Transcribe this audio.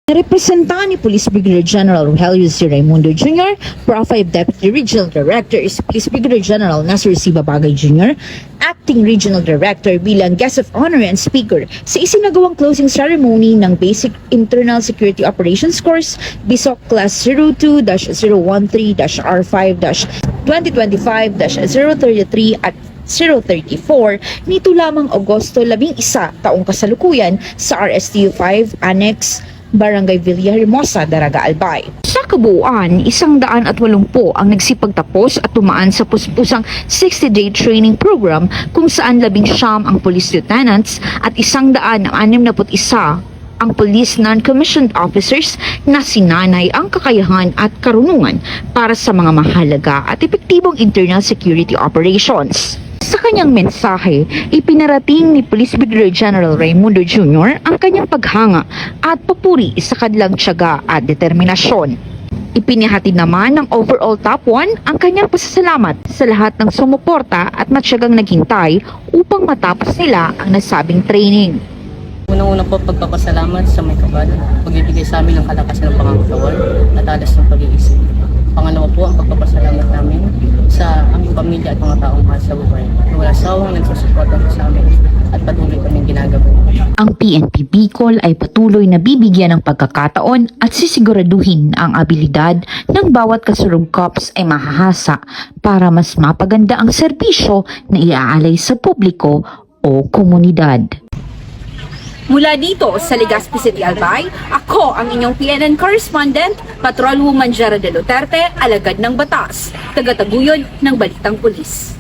Representa ni Police Brigadier General Rogelio C. Raimundo Jr., Pro 5 Deputy Regional Director is Police Brigadier General Nasir C. Babagay Jr., Acting Regional Director bilang Guest of Honor and Speaker sa isinagawang closing ceremony ng Basic Internal Security Operations Course BISOC Class 02-013-R5-2025-033 at 034 nito lamang Agosto 11 taong kasalukuyan sa RSTU 5 Annex Barangay Villahermosa, Daraga, Albay. Sa kabuuan, 180 ang nagsipagtapos at tumaan sa puspusang 60-day training program kung saan 19 ang police lieutenants at 161 ang police non-commissioned officers na sinanay ang kakayahan at karunungan para sa mga mahalaga at epektibong internal security operations. Sa kanyang mensahe, ipinarating ni Police Brigadier General Raimundo Jr. ang kanyang paghanga at papuri sa kanilang tiyaga at determinasyon. Ipinihatid naman ng overall top 1 ang kanyang pasasalamat sa lahat ng sumuporta at matyagang naghintay upang matapos nila ang nasabing training. Unang-una po pagpapasalamat sa may kabal, pagbibigay sa amin ng kalakasan ng pangangatawan at alas ng pag-iisip. Pangalawa po ang pagpapasalamat namin sa aming pamilya at mga taong mahal sa buhay na wala sawang nagsusuporta sa amin at patuloy kaming ginagawa. Ang PNP Bicol ay patuloy na bibigyan ng pagkakataon at sisiguraduhin ang abilidad ng bawat kasurug cops ay mahahasa para mas mapaganda ang serbisyo na iaalay sa publiko o komunidad. Mula dito sa Legazpi City, Albay, ako ang inyong PNN correspondent, Patrolwoman Jara de Duterte, alagad ng batas, tagataguyod ng Balitang Pulis.